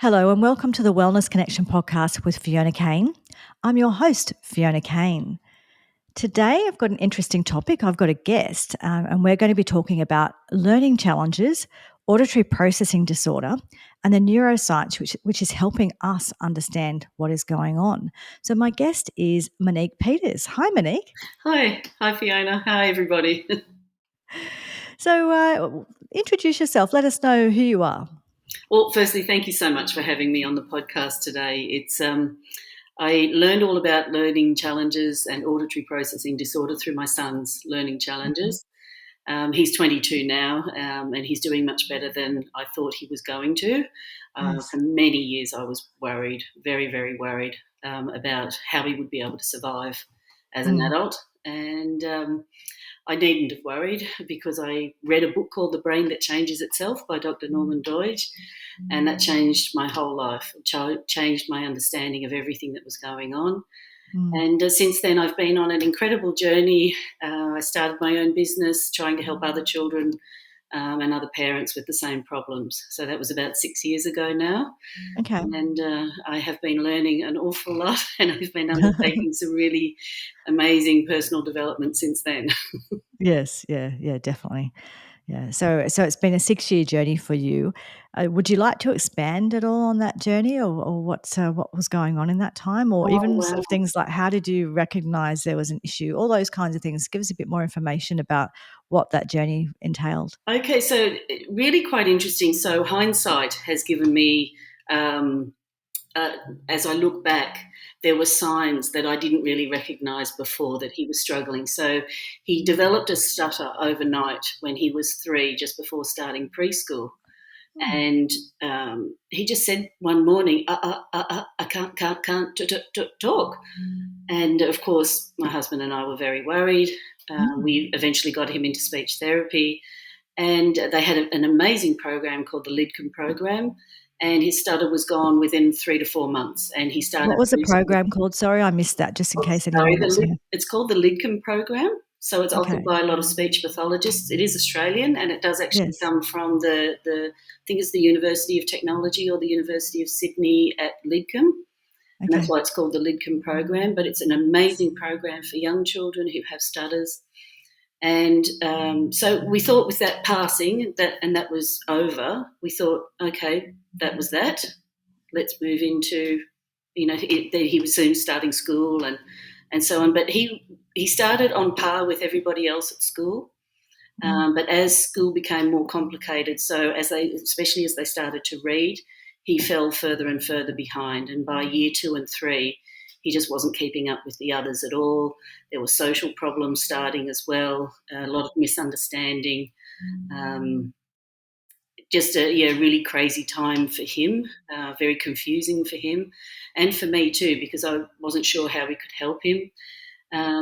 Hello and welcome to the Wellness Connection podcast with Fiona Kane. I'm your host, Fiona Kane. Today I've got an interesting topic. I've got a guest and we're going to be talking about learning challenges, auditory processing disorder, and the neuroscience which is helping us understand what is going on. So my guest is Monique Peters. Hi, Monique. Hi Fiona. Hi everybody. So introduce yourself. Let us know who you are. Well, firstly, thank you so much for having me on the podcast today. I learned all about learning challenges and auditory processing disorder through my son's learning challenges. He's 22 now, and he's doing much better than I thought he was going to. Yes. For many years, I was worried, very, very worried about how he would be able to survive as an adult. And I needn't have worried because I read a book called The Brain That Changes Itself by Dr Norman Doidge, and that changed my whole life. It changed my understanding of everything that was going on. And since then, I've been on an incredible journey. I started my own business trying to help other children and other parents with the same problems. So that was about 6 years ago now. Okay. And I have been learning an awful lot, and I've been undertaking some really amazing personal development since then. Yes, yeah, definitely. Yeah, so it's been a 6-year journey for you. Would you like to expand at all on that journey or what was going on in that time? Or Oh, even sort of wow. things like how did you recognize there was an issue? All those kinds of things. Give us a bit more information about what that journey entailed. Okay, so really quite interesting. So hindsight has given me, um, uh, as I look back, there were signs that I didn't really recognise before that he was struggling. So he developed a stutter overnight when he was 3, just before starting preschool. Hmm. And he just said one morning, I can't talk. And of course, my husband and I were very worried. Mm. We eventually got him into speech therapy, and they had an amazing program called the Lidcombe program. And his stutter was gone within 3 to 4 months, and he started. What was the program called? Sorry, I missed that, just in case anyone wants to know. It's called the Lidcombe program. So it's offered Okay. by a lot of speech pathologists. It is Australian, and it does actually Yes. come from I think it's the University of Technology or the University of Sydney at Lidcombe. And that's Okay. why it's called the Lidcombe program. But it's an amazing program for young children who have stutters. And so we thought with that passing, that was over, we thought, okay, that was that. Let's move into, he was soon starting school and so on. But he started on par with everybody else at school. But as school became more complicated, so especially as they started to read, he fell further and further behind. And by year 2 and 3, he just wasn't keeping up with the others at all. There were social problems starting as well, a lot of misunderstanding. Just a really crazy time for him, very confusing for him, and for me too, because I wasn't sure how we could help him.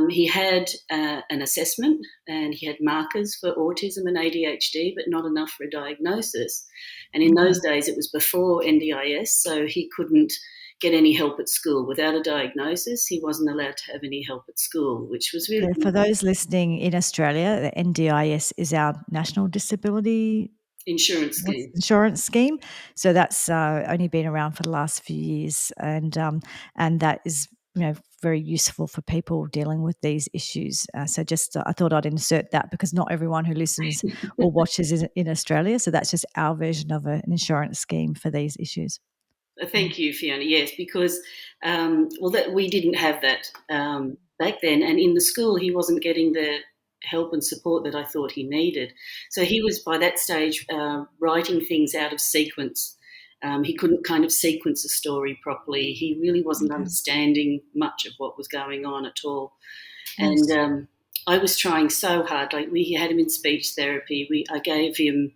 He had an assessment and he had markers for autism and ADHD, but not enough for a diagnosis. And in those days, it was before NDIS, so he couldn't get any help at school. Without a diagnosis, he wasn't allowed to have any help at school, which was really For those listening in Australia, the NDIS is our National Disability insurance scheme. Insurance Scheme. So that's only been around for the last few years, and that is very useful for people dealing with these issues. So just I thought I'd insert that because not everyone who listens or watches is in Australia. So that's just our version of an insurance scheme for these issues. Thank you, Fiona. Yes, because that we didn't have that back then, and in the school he wasn't getting the help and support that I thought he needed. So he was by that stage writing things out of sequence. He couldn't kind of sequence a story properly. He really wasn't Okay. understanding much of what was going on at all. Yes. And I was trying so hard. Like we had him in speech therapy. I gave him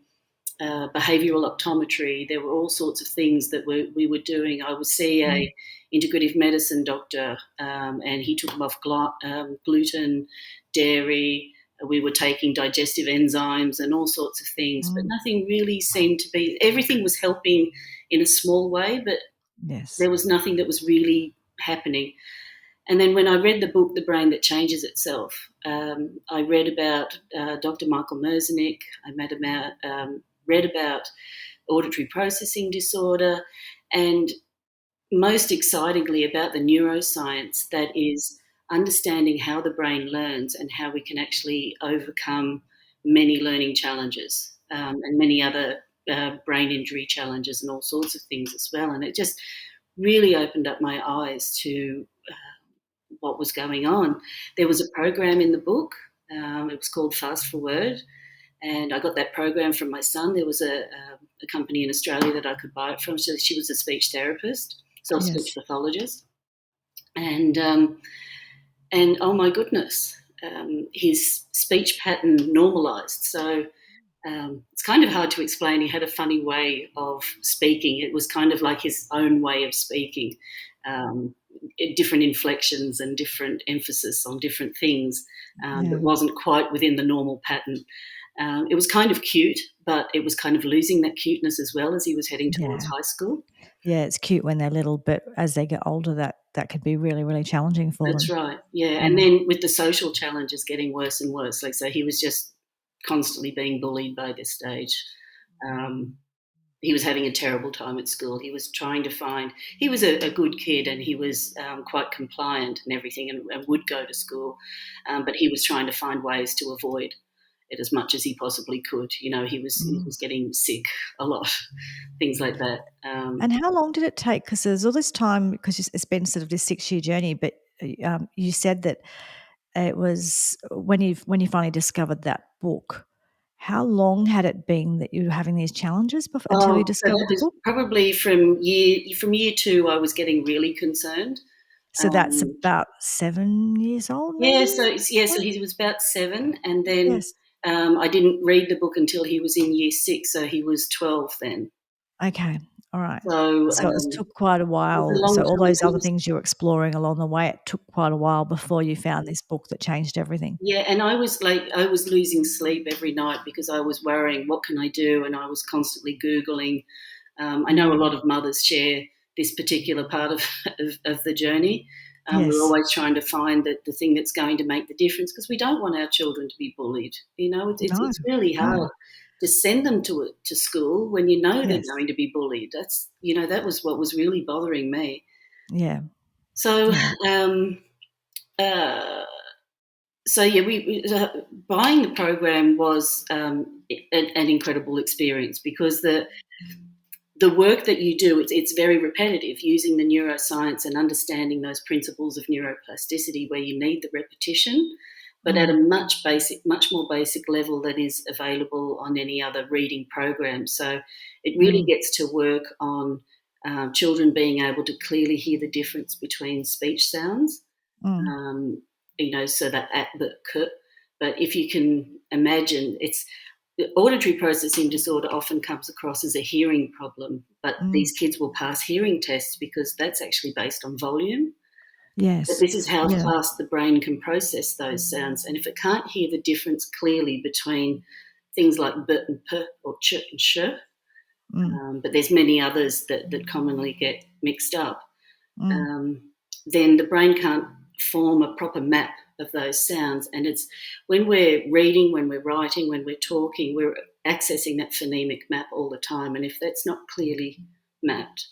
behavioural optometry. There were all sorts of things that we were doing. I would see a integrative medicine doctor, and he took him off gluten, dairy. We were taking digestive enzymes and all sorts of things, but nothing really seemed to be. Everything was helping in a small way, but Yes. there was nothing that was really happening. And then when I read the book, The Brain That Changes Itself, I read about Dr. Michael Merzenich. I read about auditory processing disorder, And most excitingly about the neuroscience, that is understanding how the brain learns and how we can actually overcome many learning challenges, and many other brain injury challenges and all sorts of things as well. And it just really opened up my eyes to what was going on. There was a program in the book. It was called Fast ForWord, and I got that program from my son. There was a company in Australia that I could buy it from. So she was a speech therapist, so a speech Yes. pathologist, and oh my goodness, his speech pattern normalised. So it's kind of hard to explain. He had a funny way of speaking. It was kind of like his own way of speaking, um, different inflections and different emphasis on different things. That Yeah. wasn't quite within the normal pattern. It was kind of cute, but it was kind of losing that cuteness as well as he was heading towards Yeah. high school. Yeah, it's cute when they're little, but as they get older, that could be really, really challenging for That's them. right. Yeah. And Mm. then with the social challenges getting worse and worse, like, so he was just constantly being bullied by this stage. Um, he was having a terrible time at school. He was trying to find, he was a good kid, and he was quite compliant and everything, and would go to school. But he was trying to find ways to avoid it as much as he possibly could. You know, he Mm. was getting sick a lot, things like that. And how long did it take? Because there's all this time, because it's been sort of this 6-year journey, but you said that it was when you finally discovered that book. How long had it been that you were having these challenges until you So that discovered the was book? probably from year two. I was getting really concerned. So that's Um, about 7 years old, yeah, maybe? so he was about 7, and then Yes. I didn't read the book until he was in year 6, so he was 12 then. Okay. All right. So So it took quite a it was a while. long So all time. those other things you were exploring along the way, it took quite a while before you found this book that changed everything. Yeah, and I was losing sleep every night because I was worrying, what can I do? And I was constantly Googling. I know a Mm. lot of mothers share this particular part of the journey. We're Yes. always trying to find the thing that's going to make the difference, because we don't want our children to be bullied. You know, No. it's really No. hard to send them to school when you know they're Yes. going to be bullied. That's, you know, that was what was really bothering me. Yeah. So, Yeah. um, uh, so yeah, buying the program was an incredible experience, because the work that you do, it's very repetitive, using the neuroscience and understanding those principles of neuroplasticity, where you need the repetition, but at a Mm. much more basic level that is available on any other reading program. So it really Mm. gets to work on children being able to clearly hear the difference between speech sounds, Mm. um, you know, so that at the k. But if you can imagine, it's the auditory processing disorder often comes across as a hearing problem, but Mm. these kids will pass hearing tests because that's actually based on volume. But Yes. this is how Yeah. fast the brain can process those sounds. And if it can't hear the difference clearly between things like b and p, or ch and sh, Mm. but there's many others that commonly get mixed up, Mm. um, then the brain can't form a proper map of those sounds. And it's when we're reading, when we're writing, when we're talking, we're accessing that phonemic map all the time. And if that's not clearly mapped,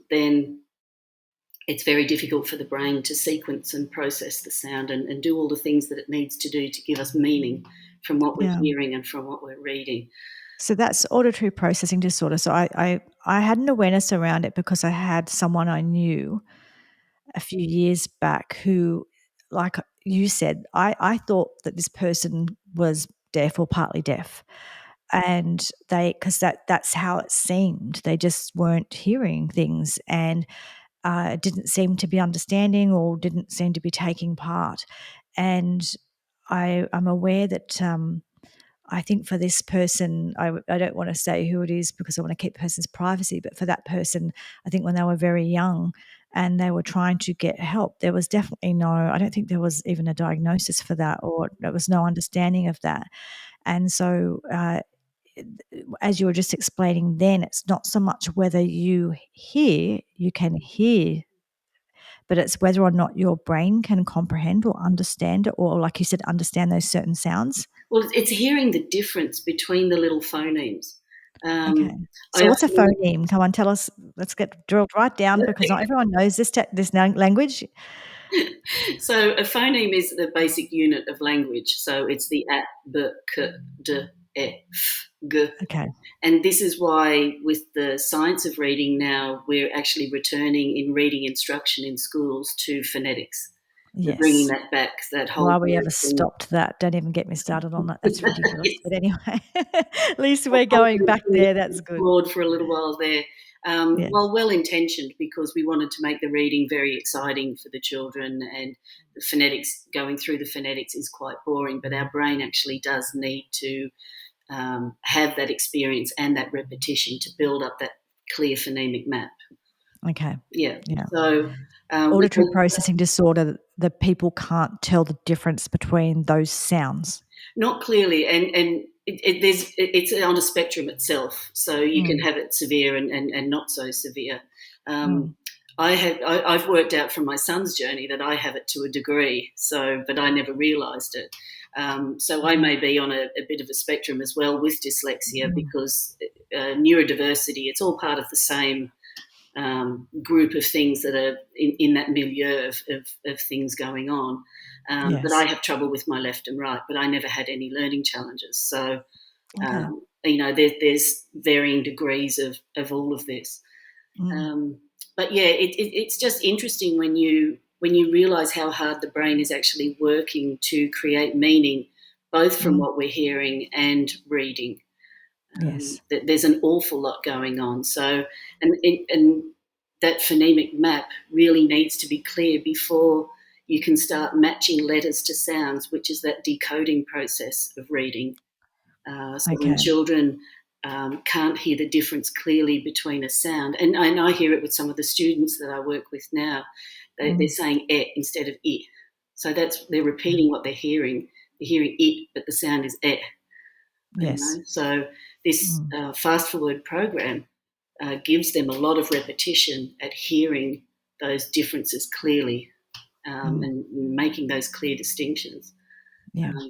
then it's very difficult for the brain to sequence and process the sound, and do all the things that it needs to do to give us meaning from what we're Yeah. hearing and from what we're reading. So that's auditory processing disorder. So I had an awareness around it because I had someone I knew a few years back who, like you said, I thought that this person was deaf or partly deaf. And because that's how it seemed. They just weren't hearing things and didn't seem to be understanding or didn't seem to be taking part. And I'm aware that I think for this person, I don't want to say who it is because I want to keep the person's privacy, but for that person, I think when they were very young and they were trying to get help, there was definitely I don't think there was even a diagnosis for that, or there was no understanding of that. And so, as you were just explaining then, it's not so much whether you can hear, but it's whether or not your brain can comprehend or understand it, or like you said, understand those certain sounds. Well, it's hearing the difference between the little phonemes. Okay. Um, I So what's a often phoneme? Come on, tell us. let's get drilled right down because not everyone knows this language. So a phoneme is the basic unit of language. So it's the a, b, k, d, e, f, g. Okay. And this is why with the science of reading now, we're actually returning in reading instruction in schools to phonetics. We're bringing Yes. that back, that whole Why we ever thing. stopped that. Don't even get me started on that. That's ridiculous. But anyway, at least we're going back there. That's good. Broad for a little while there. Yes. Well, well-intentioned because we wanted to make the reading very exciting for the children, and the phonetics, going through the phonetics is quite boring, but our brain actually does need to have that experience and that repetition to build up that clear phonemic map. Okay. Yeah. Yeah. So Auditory processing disorder, the people can't tell the difference between those sounds. not clearly, and it's on a spectrum itself. So you can have it severe and not so severe. I've worked out from my son's journey that I have it to a degree. So, but I never realised it. So I may be on a bit of a spectrum as well with dyslexia because neurodiversity. It's all part of the same group of things that are in that milieu of things going on. Yes. But I have trouble with my left and right, but I never had any learning challenges. So, Okay. there's varying degrees of all of this. But yeah, it's just interesting when you realise how hard the brain is actually working to create meaning, both from what we're hearing and reading. Yes. There's an awful lot going on. So, and that phonemic map really needs to be clear before you can start matching letters to sounds, which is that decoding process of reading. So when children can't hear the difference clearly between a sound, and I hear it with some of the students that I work with now, they're saying "e" instead of "I." So they're repeating what they're hearing. They're hearing "it," but the sound is "e." Yes. So this Fast ForWord program gives them a lot of repetition at hearing those differences clearly and making those clear distinctions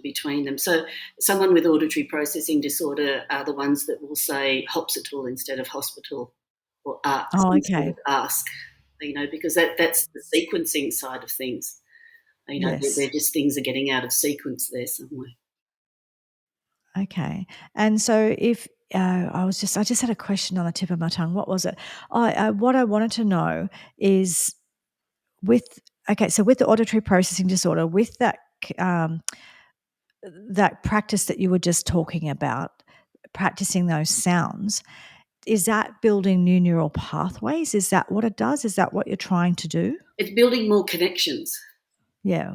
between them. So someone with auditory processing disorder are the ones that will say hospital instead of hospital, or ask instead of ask, because that's the sequencing side of things. They're just things are getting out of sequence there somewhere. Okay. And so if I just had a question on the tip of my tongue. What was it? What I wanted to know is so with the auditory processing disorder, with that practice that you were just talking about, practicing those sounds, is that building new neural pathways? Is that what it does? Is that what you're trying to do? It's building more connections. Yeah.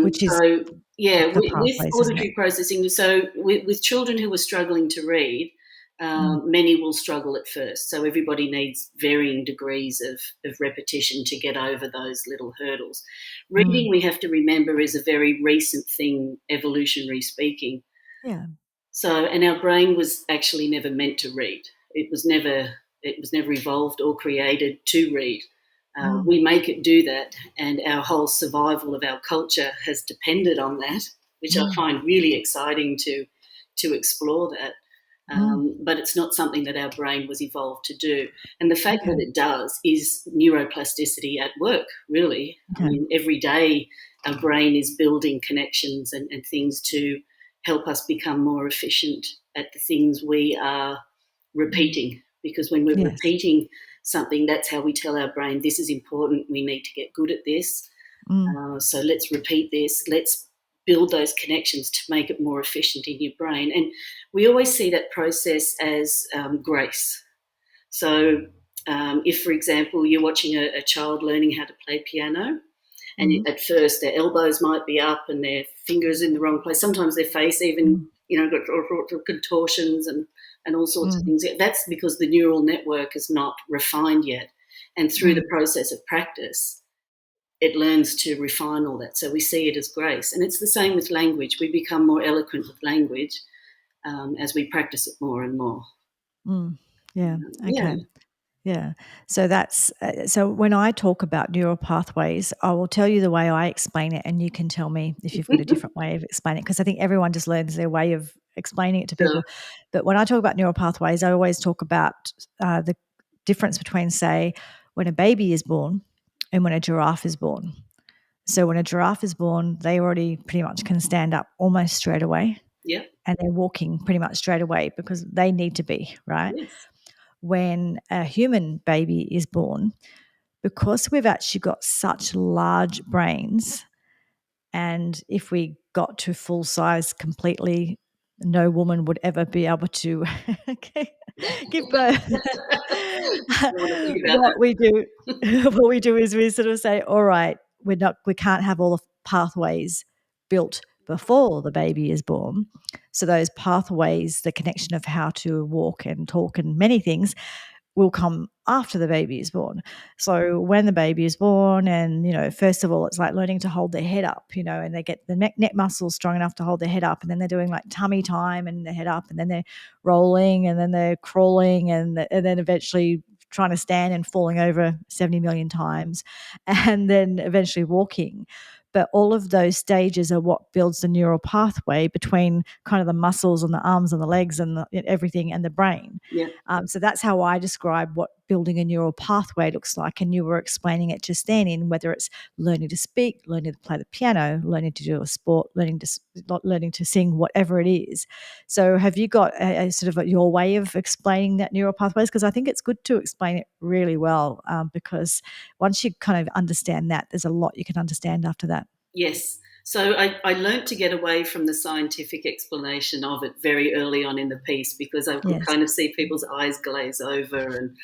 Which is with pathways, auditory processing, so with children who are struggling to read, many will struggle at first. So everybody needs varying degrees of repetition to get over those little hurdles. Reading, we have to remember, is a very recent thing, evolutionary speaking. Yeah. So, and our brain was actually never meant to read. It was never evolved or created to read. We make it do that, and our whole survival of our culture has depended on that, which I find really exciting to explore that. But it's not something that our brain was evolved to do. And the fact that it does is neuroplasticity at work, really. I mean, every day our brain is building connections and things to help us become more efficient at the things we are repeating. Because when we're repeating something, that's how we tell our brain, this is important, we need to get good at this. So let's repeat this. Let's build those connections to make it more efficient in your brain. And we always see that process as grace. So if, for example, you're watching a child learning how to play piano, and at first their elbows might be up and their fingers in the wrong place. Sometimes their face even, got all sorts of contortions and all sorts of things. That's because the neural network is not refined yet. And through the process of practice, it learns to refine all that. So we see it as grace. And it's the same with language. We become more eloquent with language as we practice it more and more. Yeah. Okay. Yeah. So that's so when I talk about neural pathways, I will tell you the way I explain it, and you can tell me if you've got a different way of explaining it, because I think everyone just learns their way of explaining it to people. But when I talk about neural pathways, I always talk about the difference between, say, when a baby is born and when a giraffe is born. So when a giraffe is born, they already pretty much can stand up almost straight away. Yeah. And they're walking pretty much straight away because they need to be, right? Yes. When a human baby is born, because we've actually got such large brains, and if we got to full size completely, no woman would ever be able to give birth. I want to think about What we do, what we do is we sort of say, all right, we can't have all the pathways built before the baby is born. So those pathways, the connection of how to walk and talk and many things, will come after the baby is born. So when the baby is born, and first of all, it's like learning to hold their head up, and they get the neck muscles strong enough to hold their head up, and then they're doing like tummy time and their head up, and then they're rolling, and then they're crawling, and then eventually trying to stand and falling over 70 million times, and then eventually walking. But all of those stages are what builds the neural pathway between kind of the muscles and the arms and the legs and everything and the brain. Yeah. So that's how I describe what building a neural pathway looks like. And you were explaining it just then, in whether it's learning to speak, learning to play the piano, learning to do a sport, learning to sing, whatever it is. So have you got a sort of your way of explaining that neural pathways? Because I think it's good to explain it really well, because once you kind of understand that, there's a lot you can understand after that. Yes. So I learned to get away from the scientific explanation of it very early on in the piece, because I could kind of see people's eyes glaze over, and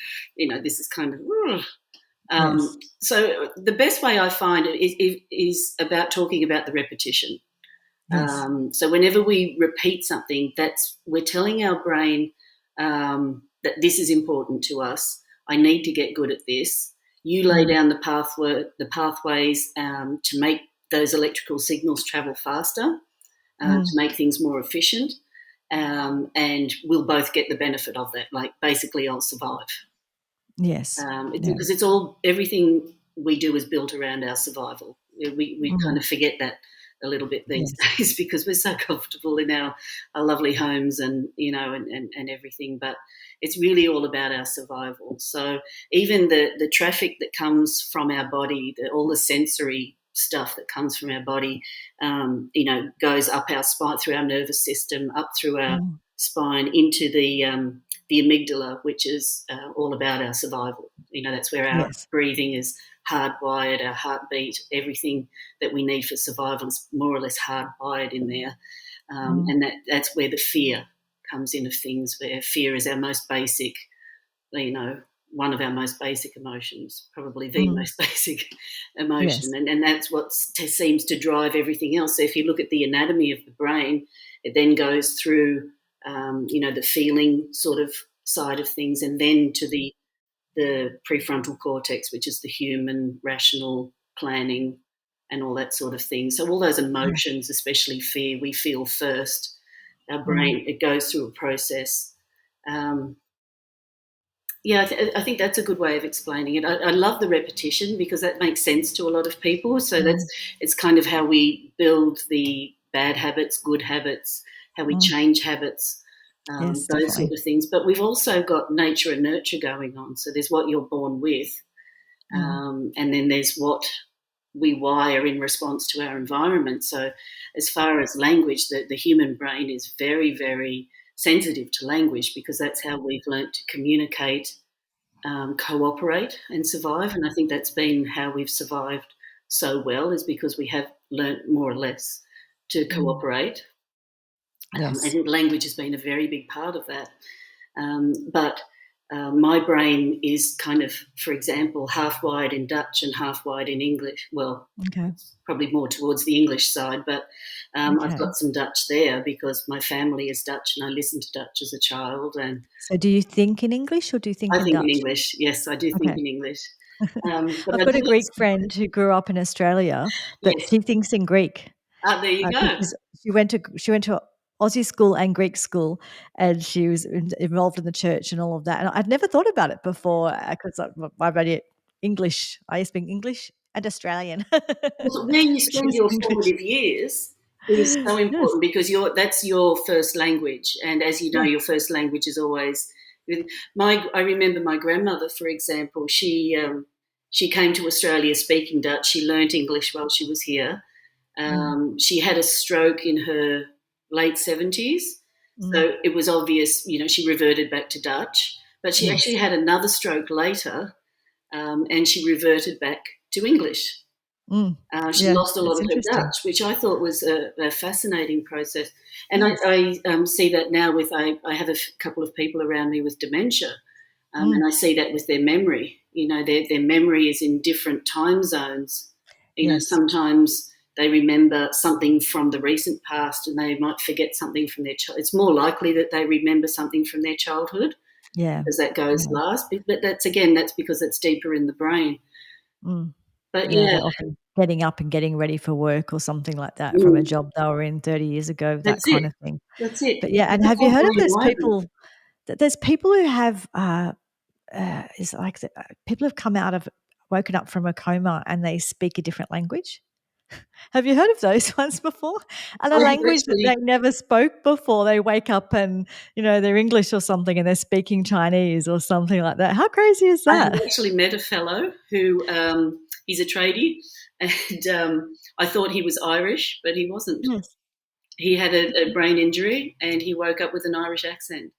this is kind of. Yes. So the best way I find it is about talking about the repetition. Yes. So whenever we repeat something, we're telling our brain that this is important to us. I need to get good at this. You lay down the pathways to make those electrical signals travel faster, to make things more efficient, and we'll both get the benefit of that. Like, basically, I'll survive. Yes. Because everything we do is built around our survival. We kind of forget that a little bit these days, because we're so comfortable in our lovely homes and everything, but it's really all about our survival. So even the traffic that comes from our body, all the sensory stuff that comes from our body, goes up our spine, through our nervous system, up through our spine, into the amygdala, which is all about our survival. That's where our breathing is hardwired, our heartbeat, everything that we need for survival is more or less hardwired in there. And that's where the fear comes in of things, where fear is our most basic, one of our most basic emotions, probably the most basic emotion. And that's what seems to drive everything else. So if you look at the anatomy of the brain, it then goes through, the feeling sort of side of things, and then to the prefrontal cortex, which is the human, rational planning and all that sort of thing. So all those emotions, especially fear, we feel first. Our brain, it goes through a process. I think that's a good way of explaining it. I love the repetition, because that makes sense to a lot of people. So it's kind of how we build the bad habits, good habits, how we change habits, those sort of things. But we've also got nature and nurture going on. So there's what you're born with, and then there's what we wire in response to our environment. So as far as language, the human brain is very, very sensitive to language, because that's how we've learnt to communicate, cooperate and survive. And I think that's been how we've survived so well, is because we have learnt more or less to cooperate. I think language has been a very big part of that. But my brain is kind of, for example, half wired in Dutch and half wired in English. Well, probably more towards the English side, but I've got some Dutch there, because my family is Dutch and I listened to Dutch as a child. And so do you think in English, or do you think I in think Dutch? in English. Yes, I do think in English. I've got a Greek friend who grew up in Australia, but she thinks in Greek. There you go. She went to Aussie school and Greek school, and she was involved in the church and all of that. And I'd never thought about it before, because I've only English. I speak English and Australian. Well, where you spend your formative years is so important, because that's your first language. And as you know, your first language is always I remember my grandmother, for example. She came to Australia speaking Dutch. She learnt English while she was here. She had a stroke in her late 70s, so it was obvious, she reverted back to Dutch. But she actually had another stroke later, and she reverted back to English. She lost a lot it's of her interesting. Dutch, which I thought was a fascinating process. And Yes. I see that now with, I have a couple of people around me with dementia, and I see that with their memory. Their memory is in different time zones. Yes. Sometimes they remember something from the recent past and they might forget something from their child. It's more likely that they remember something from their childhood, Yeah. because that goes Yeah. last. But that's because it's deeper in the brain. But Yeah, yeah, they're often getting up and getting ready for work or something like that from a mm, job they were in 30 years ago, that that's kind it. of thing. That's it. But yeah, and It's have you all heard of those rewiring. people that there's people who have, it's like people have come out of woken up from a coma and they speak a different language? Have you heard of those ones before? And a I have language that they actually, never spoke before, they wake up and, they're English or something and they're speaking Chinese or something like that. How crazy is I have that? actually met a fellow who, he's a tradie, and I thought he was Irish, but he wasn't. Yes. He had a brain injury and he woke up with an Irish accent.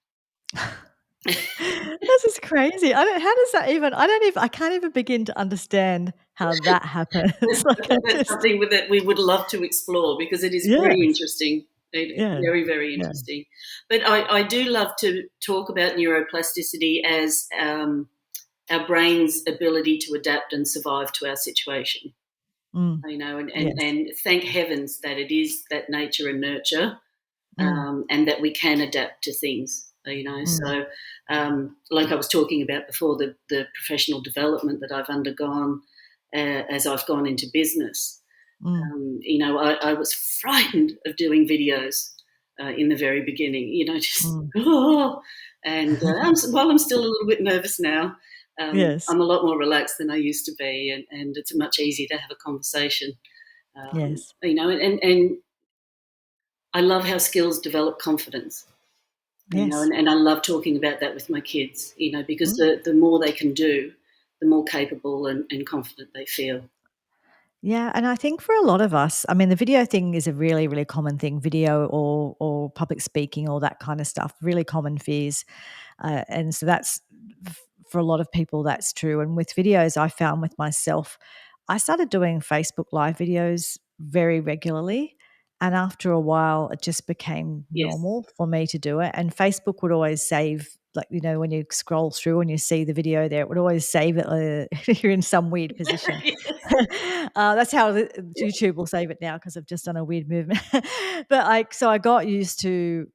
This is crazy. How does that even I can't even begin to understand how that happens. Like, I That's just something that we would love to explore, because it is very yes. interesting. Yeah. Very, very Yeah. interesting. But I do love to talk about neuroplasticity as our brain's ability to adapt and survive to our situation. Mm. Yes. And thank heavens that it is that nature and nurture, Mm. and that we can adapt to things. Mm. So like I was talking about before, the professional development that I've undergone as I've gone into business. Mm. I was frightened of doing videos in the very beginning. Just Mm. and while I'm still a little bit nervous now, Yes. I'm a lot more relaxed than I used to be, and it's much easier to have a conversation. Yes. And I love how skills develop confidence. Yes. And I love talking about that with my kids. Because Mm. the more they can do, the more capable and confident they feel. Yeah, and I think for a lot of us, I mean, the video thing is a really, really common thing, video or public speaking, all that kind of stuff, really common fears. And so that's for a lot of people, that's true. And with videos, I found with myself, I started doing Facebook Live videos very regularly. And after a while, it just became Yes. normal for me to do it. And Facebook would always save, like, when you scroll through and you see the video there, it would always save it. You're in some weird position. Yes. That's how YouTube will save it now because I've just done a weird movement. So I got used to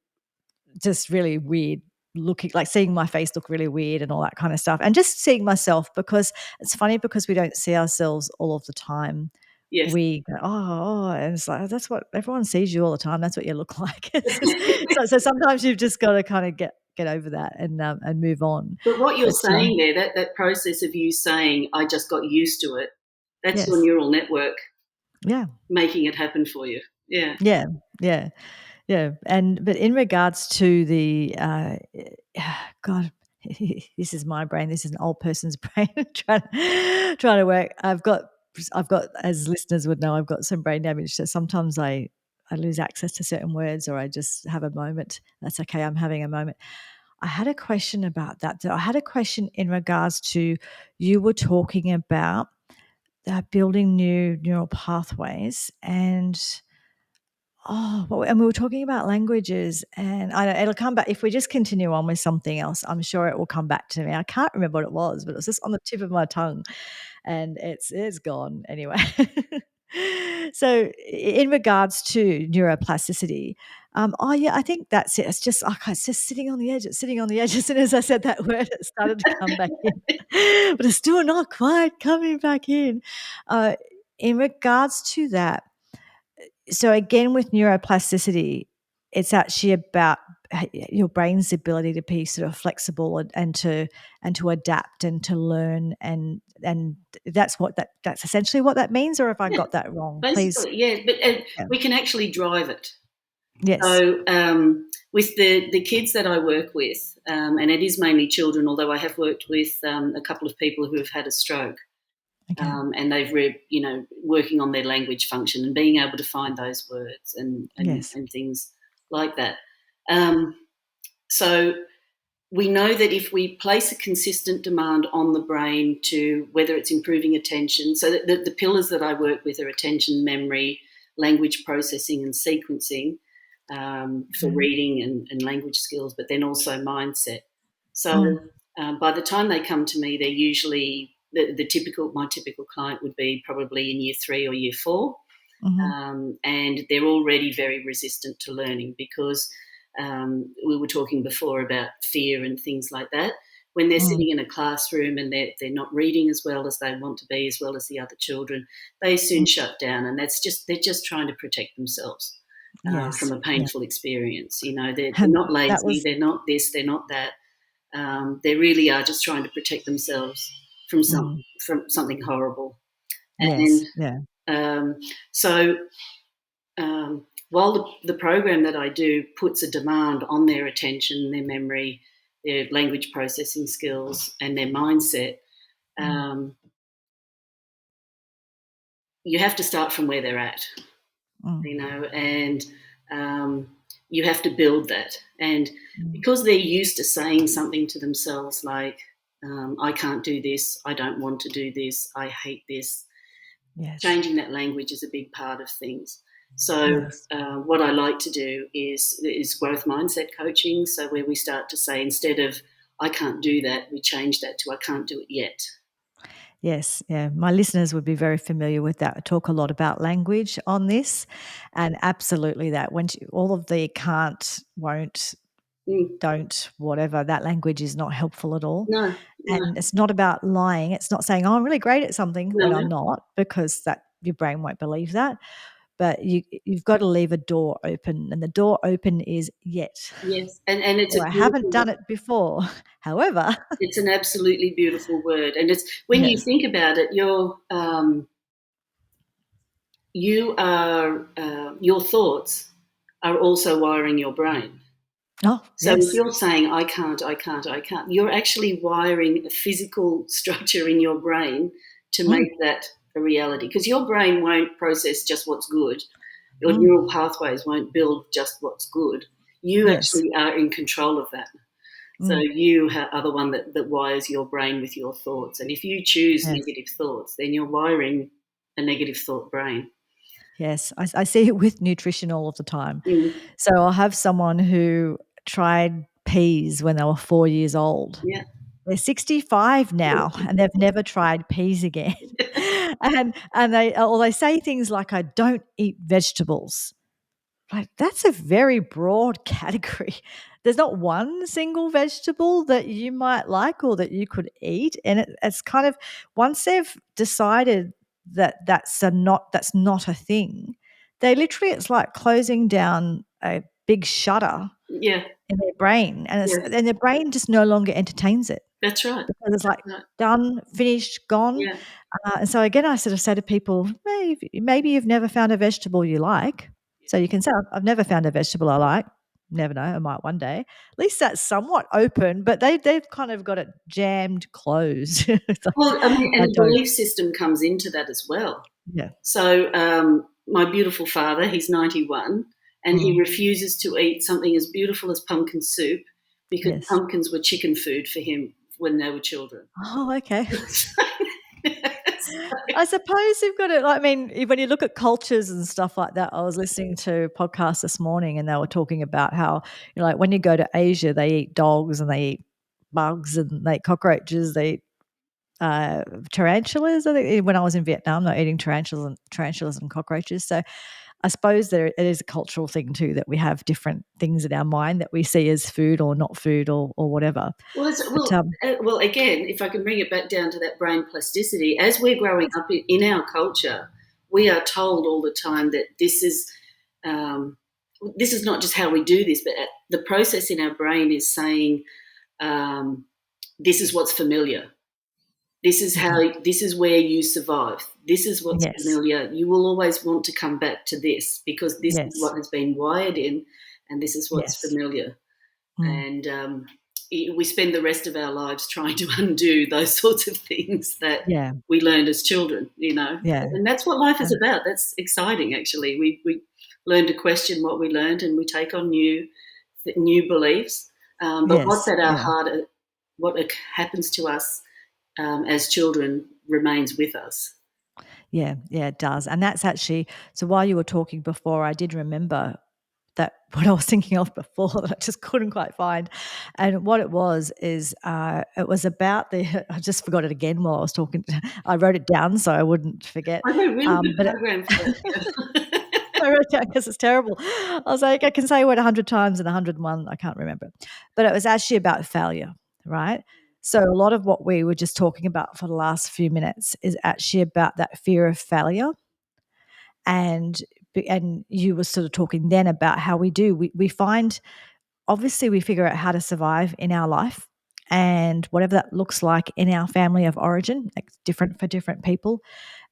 just really weird looking, like seeing my face look really weird and all that kind of stuff, and just seeing myself, because it's funny because we don't see ourselves all of the time. Yes. We go, and it's like, "Oh, that's what everyone sees you all the time. That's what you look like." So sometimes you've just got to kind of get over that and move on. But what you're But saying there, that process of you saying, I just got used to it, that's your yes, neural network yeah, making it happen for you. Yeah. yeah, yeah. Yeah, but in regards to the, God, this is my brain. This is an old person's brain trying to work. I've got, as listeners would know, I've got some brain damage. So sometimes I lose access to certain words, or I just have a moment. That's okay. I'm having a moment. I had a question about that. I had a question in regards to, you were talking about building new neural pathways, and and we were talking about languages, and I know it'll come back if we just continue on with something else. I'm sure it will come back to me. I can't remember what it was, but it was just on the tip of my tongue, and it's gone anyway. So, in regards to neuroplasticity, yeah, I think that's it. It's just it's just sitting on the edge. It's sitting on the edge. As soon as I said that word, it started to come back in, but it's still not quite coming back in. Uh, in regards to that, so again with neuroplasticity, it's actually about your brain's ability to be sort of flexible and to adapt and to learn, and that's essentially what that means, or if I Yeah. got that wrong, please. Basically, yeah. But Yeah. we can actually drive it. Yes. So With the kids that I work with, and it is mainly children, although I have worked with a couple of people who have had a stroke, Okay. and they've working on their language function and being able to find those words and Yes. things like that. So we know that if we place a consistent demand on the brain to whether it's improving attention, so that the pillars that I work with are attention, memory, language processing and sequencing, for reading and language skills, but then also mindset. So by the time they come to me, they're usually my typical client would be probably in year 3 or year 4. And they're already very resistant to learning because we were talking before about fear and things like that. When they're sitting in a classroom and they're not reading as well as they want to be, as well as the other children, they soon shut down, and they're just trying to protect themselves from a painful experience. They're not lazy, they're not this, they're not that. They really are just trying to protect themselves from something horrible. Yes. And so while the program that I do puts a demand on their attention, their memory, their language processing skills, and their mindset, you have to start from where they're at, and you have to build that. And because they're used to saying something to themselves like, I can't do this, I don't want to do this, I hate this, changing that language is a big part of things. So what I like to do is growth mindset coaching. So where we start to say, instead of I can't do that, we change that to I can't do it yet. Yes, yeah. My listeners would be very familiar with that. I talk a lot about language on this, and absolutely that. All of the can't, won't, don't, whatever, that language is not helpful at all. No. And it's not about lying. It's not saying, "Oh, I'm really great at something," when No. I'm not, because that your brain won't believe that. But you've got to leave a door open, and the door open is yet. Yes, and it's Or a I haven't beautiful. done it before. However, It's an absolutely beautiful word, and it's when you think about it, your thoughts are also wiring your brain. oh, So if yes. you're saying I can't, you're actually wiring a physical structure in your brain to make that a reality, because your brain won't process just what's good. Your neural pathways won't build just what's good. You Yes. actually are in control of that. So you are the one that wires your brain with your thoughts. And if you choose Yes. negative thoughts, then you're wiring a negative thought brain. Yes. I see it with nutrition all of the time. Mm. So I'll have someone who tried peas when they were 4 years old. Yeah. They're 65 now, and they've never tried peas again. And they say things like, "I don't eat vegetables." Like, that's a very broad category. There's not one single vegetable that you might like or that you could eat, and it's kind of, once they've decided that that's not a thing, they literally, it's like closing down a big shutter Yeah. in their brain, and Yeah. their brain just no longer entertains it, That's right. because it's like That's right. done, finished, gone. Yeah. And so again, I sort of say to people, maybe you've never found a vegetable you like. So you can say, I've never found a vegetable I like. Never know, I might one day. At least that's somewhat open, but they've kind of got it jammed closed. It's like, Well, I mean, I and don't. belief system comes into that as well. Yeah. So my beautiful father, he's 91, and he refuses to eat something as beautiful as pumpkin soup because Yes. pumpkins were chicken food for him when they were children. Oh, okay. I suppose you've got to, I mean, when you look at cultures and stuff like that, I was listening to a podcast this morning, and they were talking about how, like when you go to Asia, they eat dogs and they eat bugs and they eat cockroaches, they eat tarantulas. I think when I was in Vietnam, they're eating tarantulas and cockroaches. So I suppose it is a cultural thing too, that we have different things in our mind that we see as food or not food or whatever. Well, But well, again, if I can bring it back down to that brain plasticity, as we're growing up in our culture, we are told all the time that this is not just how we do this, but the process in our brain is saying, this is what's familiar. This is where you survive. This is what's yes, familiar. You will always want to come back to this because this is yes, what has been wired in. and this is what's Yes. familiar. Mm. And we spend the rest of our lives trying to undo those sorts of things that Yeah. we learned as children, Yeah. and that's what life is And about. That's exciting, actually. We learn to question what we learned, and we take on new beliefs. But what's yes. at our Yeah. heart, what happens to us as children, remains with us. Yeah. Yeah, it does. And that's actually, so while you were talking before, I did remember that what I was thinking of before that I just couldn't quite find. And what it was is it was about the I just forgot it again while I was talking. I wrote it down so I wouldn't forget. I got a really good But it program for that. I wrote it down because it's terrible. I was like, I can say a word 100 times and 101, I can't remember. But it was actually about failure, right? So a lot of what we were just talking about for the last few minutes is actually about that fear of failure. And you were sort of talking then about how we find, obviously we figure out how to survive in our life, and whatever that looks like in our family of origin, it's different for different people.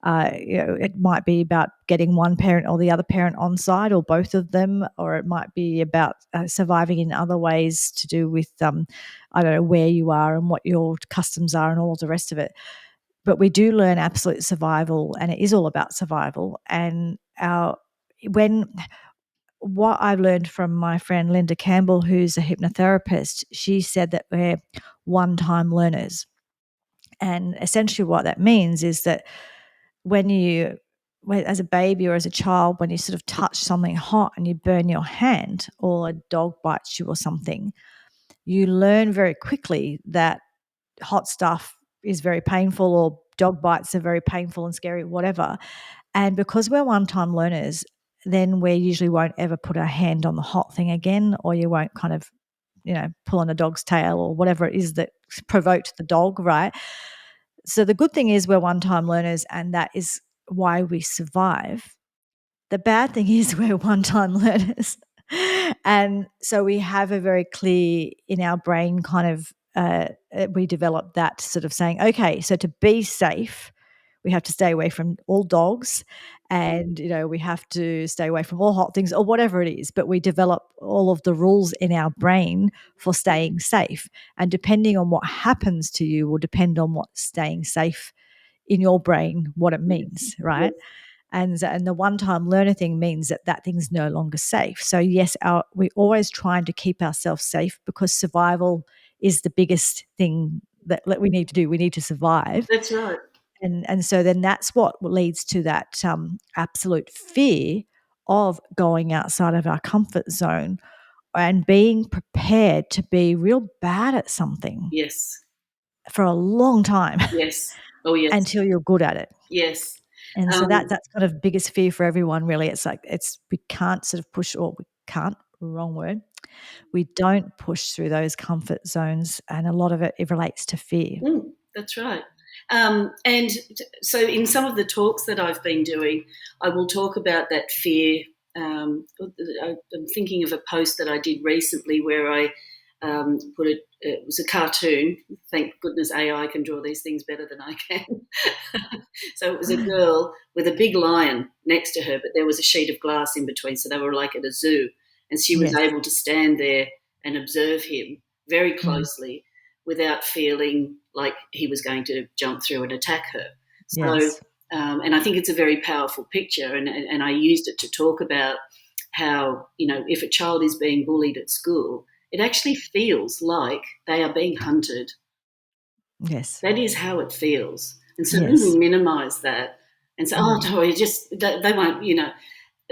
It might be about getting one parent or the other parent on side, or both of them, or it might be about surviving in other ways to do with, I don't know, where you are and what your customs are and all the rest of it. But we do learn absolute survival, and it is all about survival. And when what I've learned from my friend Linda Campbell, who's a hypnotherapist, she said that we're one time learners. And essentially, what that means is that as a baby or as a child, when you sort of touch something hot and you burn your hand, or a dog bites you or something, you learn very quickly that hot stuff is very painful, or dog bites are very painful and scary, whatever. And because we're one time learners, then we usually won't ever put our hand on the hot thing again, or you won't kind of, pull on a dog's tail or whatever it is that provoked the dog, right? So the good thing is we're one time learners, and that is why we survive. The bad thing is we're one time learners. And so we have a very clear in our brain kind of, we develop that sort of saying, okay, so to be safe, we have to stay away from all dogs, and we have to stay away from all hot things or whatever it is. But we develop all of the rules in our brain for staying safe, and depending on what happens to you will depend on what staying safe in your brain, what it Yes, means, right? yes, And the one time learner thing means that that thing's no longer safe. So yes, we're always trying to keep ourselves safe, because survival is the biggest thing that we need to do. We need to survive. that's right. And so then that's what leads to that absolute fear of going outside of our comfort zone, and being prepared to be real bad at something Yes, for a long time yes. Oh, yes, until you're good at it. yes. And so Um, that's kind of biggest fear for everyone, really. It's like we can't sort of push, or we can't, wrong word. We don't push through those comfort zones, and a lot of it relates to fear. That's right. And so, in some of the talks that I've been doing, I will talk about that fear. I'm thinking of a post that I did recently where I put it. It was a cartoon. Thank goodness AI can draw these things better than I can. So it was a girl with a big lion next to her, but there was a sheet of glass in between, so they were like at a zoo, and she was Yes. able to stand there and observe him very Mm. closely without feeling like he was going to jump through and attack her. So, Yes. and I think it's a very powerful picture, and I used it to talk about how, if a child is being bullied at school, it actually feels like they are being hunted. Yes. That is how it feels. And so then we Yes. minimize that and say, oh, Mm. don't worry, just they won't,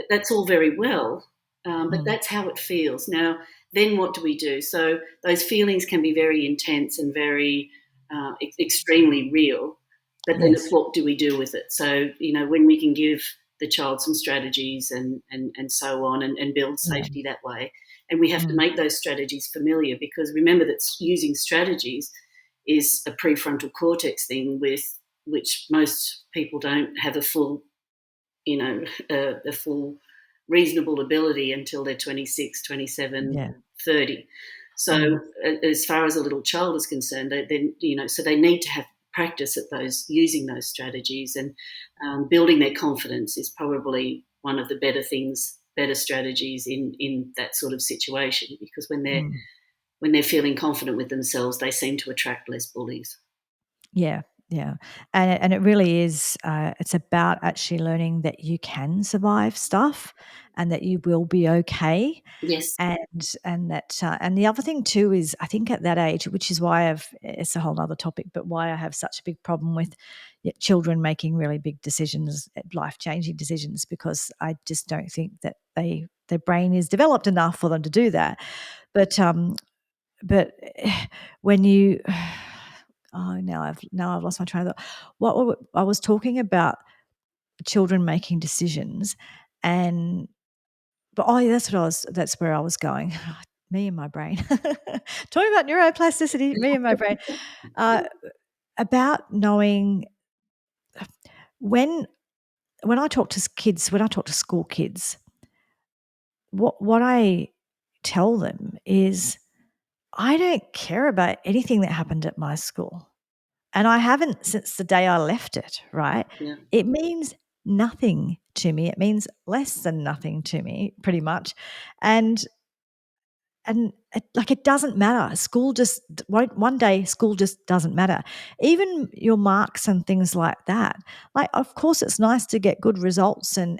that's all very well, but Mm. that's how it feels. Now, then what do we do? So those feelings can be very intense and very extremely real, but then it's Yes. what do we do with it? So, when we can give the child some strategies and so on, and build Yeah. safety that way. And we have to Mm. make those strategies familiar, because remember that using strategies is a prefrontal cortex thing, with which most people don't have a full, a full reasonable ability until they're 26, 27, Yeah. 30. So Mm. as far as a little child is concerned, so they need to have practice at using those strategies, and building their confidence is probably one of the better better strategies in that sort of situation, because when they're feeling confident with themselves, they seem to attract less bullies. Yeah, yeah, and it really is. It's about actually learning that you can survive stuff, and that you will be okay. Yes. And that and the other thing too is I think at that age, which is why it's a whole other topic, but why I have such a big problem with children making really big decisions, life changing decisions, because I just don't think that their brain is developed enough for them to do that. But when you now I've lost my train of thought. What I was talking about children making decisions, and but yeah, that's where I was going. Me and my brain. Talking about neuroplasticity, me and my brain. Uh, about knowing when when I talk to kids, when I talk to school kids, what I tell them is I don't care about anything that happened at my school. And I haven't since the day I left it, right? Yeah. It means nothing to me. It means less than nothing to me, pretty much. And it doesn't matter. School just won't. One day, school just doesn't matter. Even your marks and things like that. Like, of course, it's nice to get good results and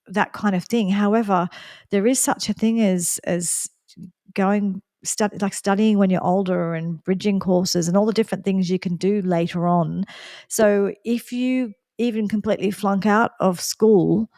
that kind of thing. However, there is such a thing as studying when you're older and bridging courses and all the different things you can do later on. So if you even completely flunk out of school,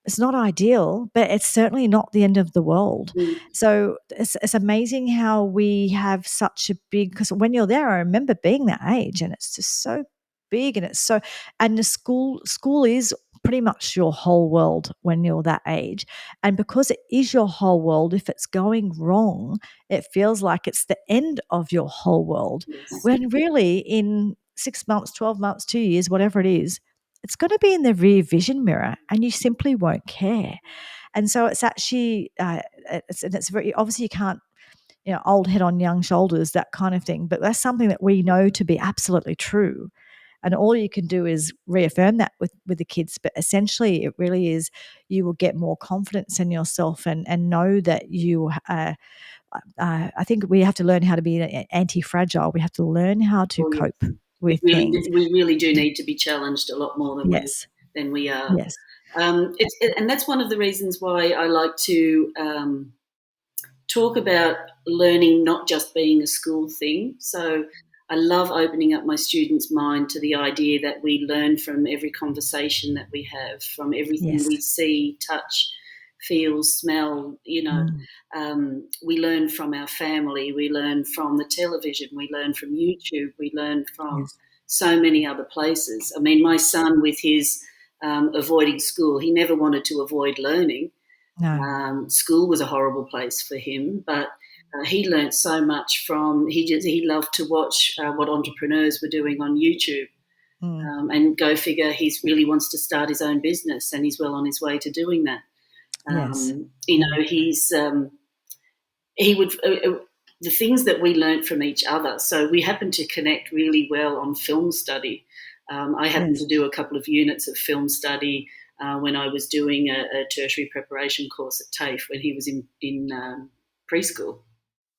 it's not ideal, but it's certainly not the end of the world. Mm. So it's amazing how we have such a big, because when you're there, I remember being that age and it's just so big and it's so, and the school is pretty much your whole world when you're that age. And because it is your whole world, if it's going wrong, it feels like it's the end of your whole world. Yes. When really in 6 months, 12 months, 2 years, whatever it is, it's going to be in the rear vision mirror and you simply won't care. And so it's actually, it's very, obviously you can't, old head on young shoulders, that kind of thing. But that's something that we know to be absolutely true. And all you can do is reaffirm that with the kids. But essentially, it really is you will get more confidence in yourself and know that you. I think we have to learn how to be anti-fragile. We have to learn how to Oh, cope yes. with things. We really do need to be challenged a lot more Yes, than we are. yes, And that's one of the reasons why I like to talk about learning not just being a school thing. So I love opening up my students' mind to the idea that we learn from every conversation that we have, from everything yes. we see, touch, feel, smell. Mm, We learn from our family, we learn from the television, we learn from YouTube, we learn from yes. so many other places. I mean, my son, with his avoiding school, he never wanted to avoid learning. No. School was a horrible place for him, but he learnt so much from. He loved to watch what entrepreneurs were doing on YouTube, Mm, and go figure, he really wants to start his own business, and he's well on his way to doing that. yes. Mm, He would. The things that we learnt from each other. So we happened to connect really well on film study. I happened yes. to do a couple of units of film study when I was doing a tertiary preparation course at TAFE when he was in preschool.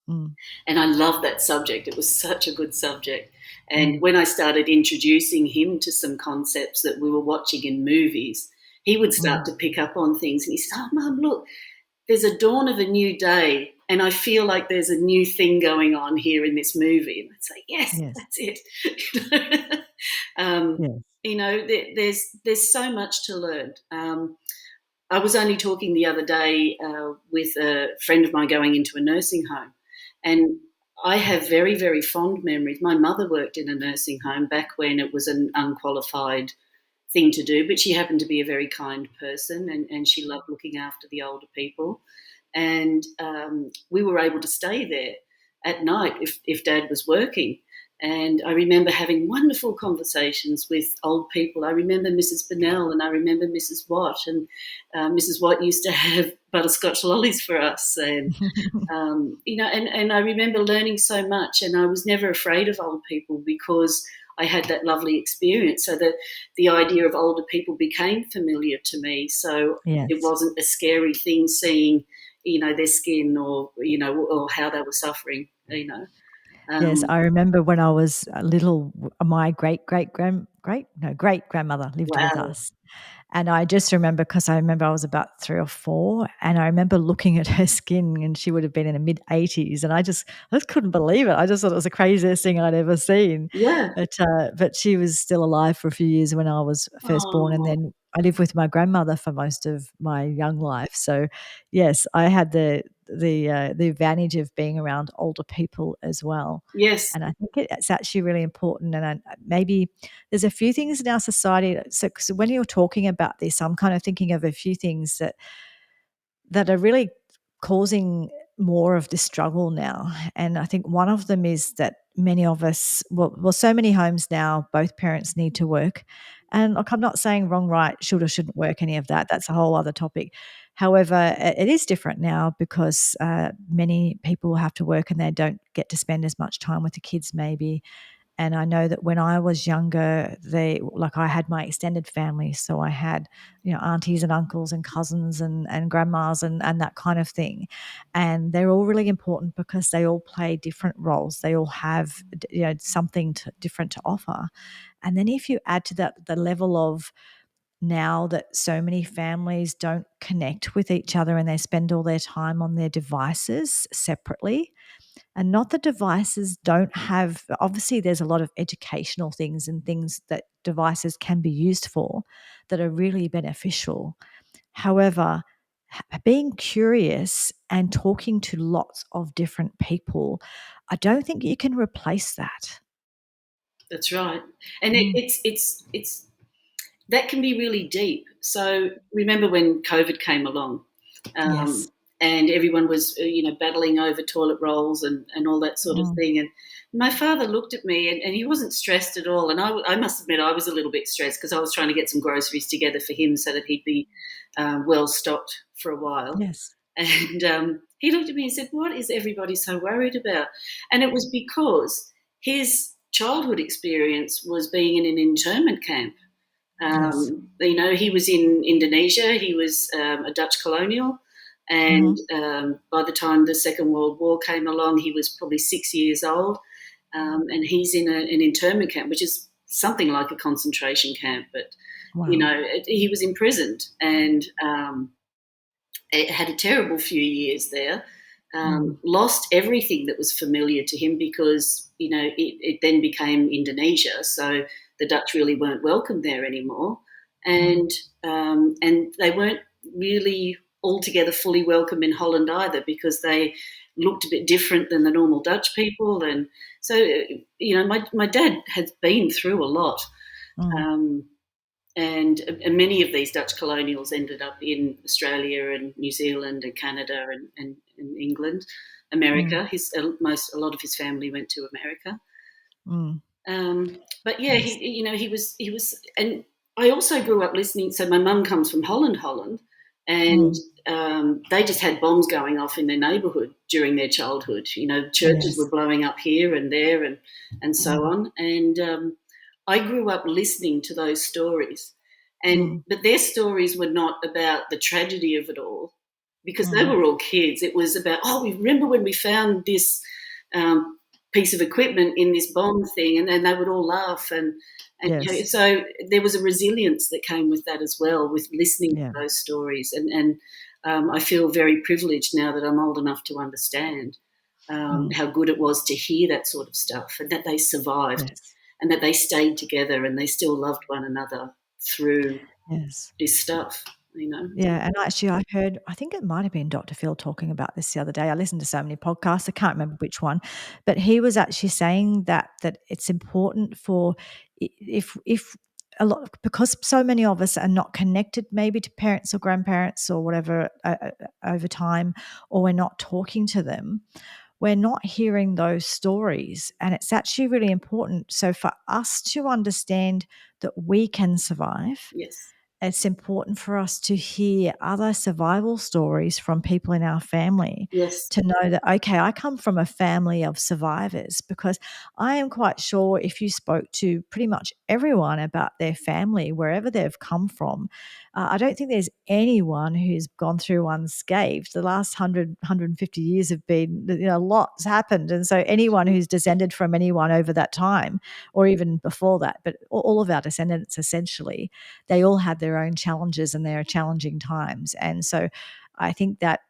Mm, And I loved that subject. It was such a good subject. And mm, when I started introducing him to some concepts that we were watching in movies, he would start mm, to pick up on things. And he said, "Oh, Mum, look, there's a dawn of a new day, and I feel like there's a new thing going on here in this movie." And I'd say, "Yes, yes. that's it." um, Yes. there's so much to learn. I was only talking the other day with a friend of mine going into a nursing home, and I have very, very fond memories. My mother worked in a nursing home back when it was an unqualified thing to do, but she happened to be a very kind person, and she loved looking after the older people. And we were able to stay there at night if Dad was working. And I remember having wonderful conversations with old people. I remember Mrs. Bennell and I remember Mrs. Watt. And Mrs. Watt used to have butterscotch lollies for us. And, and I remember learning so much. And I was never afraid of old people because I had that lovely experience. So the idea of older people became familiar to me. So it Yes. wasn't a scary thing seeing, their skin or, or how they were suffering, Yes, I remember when I was little, my great grandmother lived with Wow. us. And I just remember, because I remember I was about 3 or 4, and I remember looking at her skin, and she would have been in the mid-80s, and I just couldn't believe it. I just thought it was the craziest thing I'd ever seen. Yeah. But she was still alive for a few years when I was first born, and Oh, then I lived with my grandmother for most of my young life. So, yes, I had the advantage of being around older people as well. yes, And I think it's actually really important, and maybe there's a few things in our society. So when you're talking about this, I'm kind of thinking of a few things that are really causing more of this struggle now. And I think one of them is that many of us, so many homes now, both parents need to work. And look, I'm not saying wrong, right, should or shouldn't work, any of that. That's a whole other topic. However, it is different now because many people have to work and they don't get to spend as much time with the kids, maybe. And I know that when I was younger, I had my extended family. So I had, aunties and uncles and cousins and grandmas and that kind of thing. And they're all really important because they all play different roles. They all have, something different to offer. And then if you add to that the level of now that so many families don't connect with each other and they spend all their time on their devices separately, and not that devices don't have, obviously, there's a lot of educational things and things that devices can be used for that are really beneficial. However, being curious and talking to lots of different people, I don't think you can replace that. that's right. And Mm. it's that can be really deep. So remember when COVID came along, Yes. and everyone was battling over toilet rolls and all that sort of Mm. thing. And my father looked at me and he wasn't stressed at all. And I must admit I was a little bit stressed because I was trying to get some groceries together for him so that he'd be well stocked for a while. Yes. And he looked at me and said, "What is everybody so worried about?" And it was because his childhood experience was being in an internment camp. Yes. He was in Indonesia. He was a Dutch colonial. And Mhm. by the time the Second World War came along, he was probably 6 years old. And he's in an internment camp, which is something like a concentration camp. But, Wow. he was imprisoned and it had a terrible few years there. Mm. Lost everything that was familiar to him because it then became Indonesia, so the Dutch really weren't welcome there anymore, Mm. and they weren't really altogether fully welcome in Holland either because they looked a bit different than the normal Dutch people, and so my dad has been through a lot. Mm. Um, and many of these Dutch colonials ended up in Australia and New Zealand and Canada and England, Mm. America. A lot of his family went to America. Mm. But yeah, Yes. he was, and I also grew up listening. So my mum comes from Holland, and Mm. they just had bombs going off in their neighbourhood during their childhood. Churches were Yes. blowing up here and there, and so Mm. on. And I grew up listening to those stories, Mm. but their stories were not about the tragedy of it all, because they Mm. were all kids. It was about, oh, we remember when we found this um, piece of equipment in this bomb thing, and then they would all laugh, and Yes. so there was a resilience that came with that as well, with listening Yeah. to those stories, and I feel very privileged now that I'm old enough to understand Mm. how good it was to hear that sort of stuff, and that they survived, Yes. and that they stayed together, and they still loved one another through Yes. this stuff. Yeah, and actually I think it might have been Dr. Phil talking about this the other day. I listened to so many podcasts, I can't remember which one, but he was actually saying that it's important for if a lot, because so many of us are not connected maybe to parents or grandparents or whatever over time, or we're not talking to them. we're not hearing those stories. And it's actually really important. So for us to understand that we can survive, Yes. it's important for us to hear other survival stories from people in our family Yes. to know that, okay, I come from a family of survivors, because I am quite sure if you spoke to pretty much everyone about their family, wherever they've come from, I don't think there's anyone who's gone through unscathed. The last 150 years have been, lots happened. And so anyone who's descended from anyone over that time, or even before that, but all of our descendants essentially, they all had their own challenges and their challenging times. And so I think that,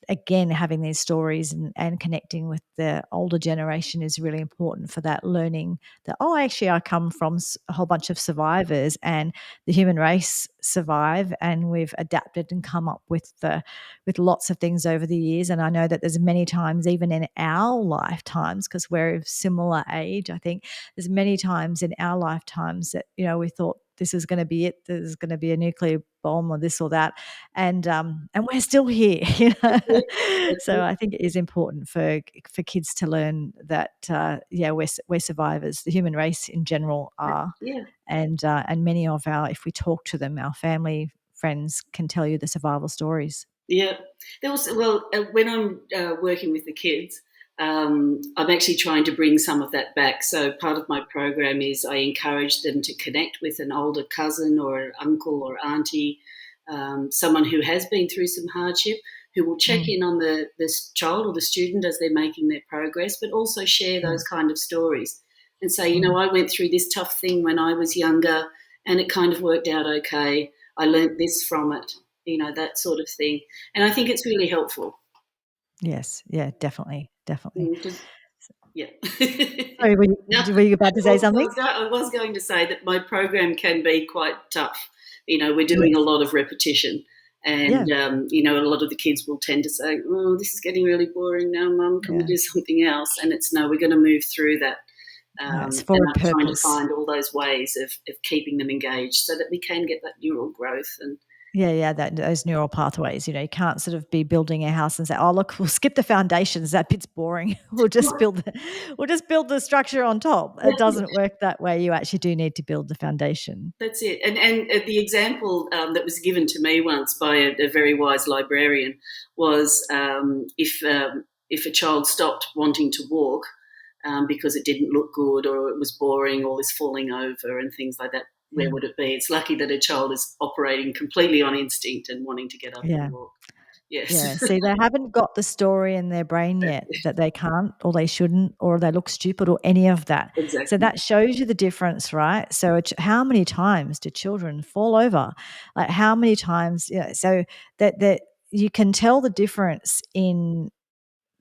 again, having these stories and connecting with the older generation is really important for that learning that, oh, actually, I come from a whole bunch of survivors, and the human race survive, and we've adapted and come up with lots of things over the years. And I know that there's many times, even in our lifetimes, because we're of similar age, I think there's many times in our lifetimes that, we thought this is going to be it. There's going to be a nuclear bomb or this or that, and we're still here. That's So it. I think it is important for kids to learn that we're survivors. The human race in general are, Yeah. and many of if we talk to them, our family friends can tell you the survival stories. Yeah. There was, well, when I'm working with the kids, I'm actually trying to bring some of that back. So part of my program is I encourage them to connect with an older cousin or an uncle or auntie, someone who has been through some hardship, who will check Mm, in on this child or the student as they're making their progress, but also share mm, those kind of stories and say, mm. I went through this tough thing when I was younger and it kind of worked out okay. I learnt this from it, that sort of thing. And I think it's really helpful. Yes, yeah, definitely, definitely. Just yeah. Sorry, No, were you about to say something? I was going to say that my program can be quite tough. We're doing a Yes, lot of repetition, and yeah, a lot of the kids will tend to say, "Oh, this is getting really boring now, Mum. Can we yeah. do something else?" And it's no, we're going to move through that. It's for And a I'm trying to purpose. find all those ways of keeping them engaged so that we can get that neural growth. And Yeah, yeah, those neural pathways. You can't sort of be building a house and say, "Oh, look, we'll skip the foundations. That bit's boring. We'll just build the structure on top." It doesn't work that way. You actually do need to build the foundation. that's it. And the example that was given to me once by a very wise librarian was if a child stopped wanting to walk because it didn't look good or it was boring or was falling over and things like that, where Yeah, would it be? It's lucky that a child is operating completely on instinct and wanting to get up and yeah. walk. Yes, Yeah, see, they haven't got the story in their brain yet that they can't or they shouldn't or they look stupid or any of that. So exactly. that shows you the difference, right? So how many times do children fall over? Like how many times, so that you can tell the difference in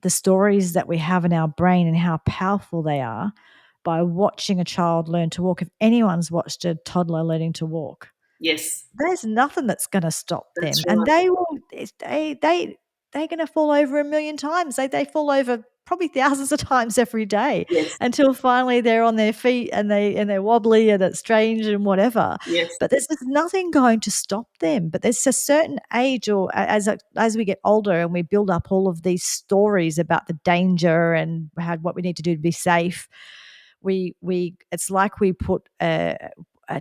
the stories that we have in our brain and how powerful they are by watching a child learn to walk. If anyone's watched a toddler learning to walk, Yes, there's nothing that's gonna stop that's them, and right. they will it's they're gonna fall over a million times. They fall over probably thousands of times every day Yes, until finally they're on their feet and they're wobbly and it's strange and whatever. yes, But there's just nothing going to stop them. But there's a certain age or as we get older and we build up all of these stories about the danger and what we need to do to be safe, we it's like we put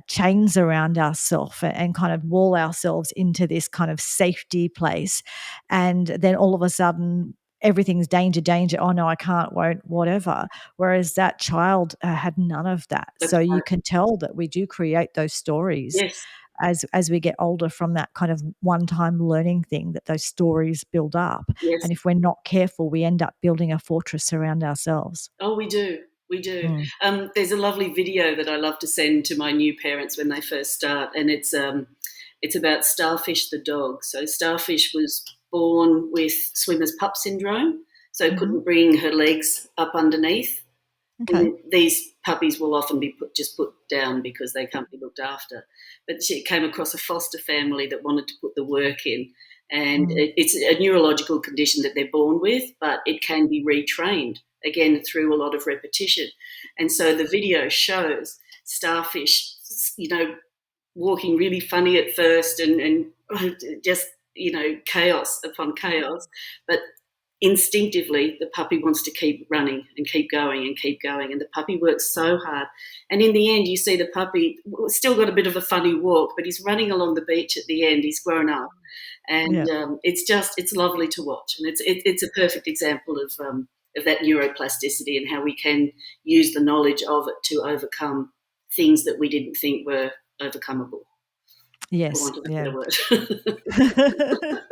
chains around ourselves and kind of wall ourselves into this kind of safety place. And then all of a sudden, everything's danger, danger. Oh no, I can't, won't, whatever. Whereas that child had none of that. that's So you right. can tell that we do create those stories Yes, as we get older from that kind of one time learning thing that those stories build up. yes. And if we're not careful, we end up building a fortress around ourselves. Oh, we do. We do. Mm. There's a lovely video that I love to send to my new parents when they first start, and it's about Starfish the dog. So Starfish was born with swimmer's pup syndrome, so Hmm. couldn't bring her legs up underneath. Okay. And these puppies will often be put down because they can't be looked after. But she came across a foster family that wanted to put the work in. And Mm. it's a neurological condition that they're born with, but it can be retrained, again, through a lot of repetition. And so the video shows Starfish, walking really funny at first and just, chaos upon chaos. But instinctively the puppy wants to keep running and keep going and keep going, and the puppy works so hard, and in the end you see the puppy still got a bit of a funny walk, but he's running along the beach at the end. He's grown up, and it's lovely to watch, and it's a perfect example of that neuroplasticity and how we can use the knowledge of it to overcome things that we didn't think were overcomeable. Yes. For want of a Yeah. better word.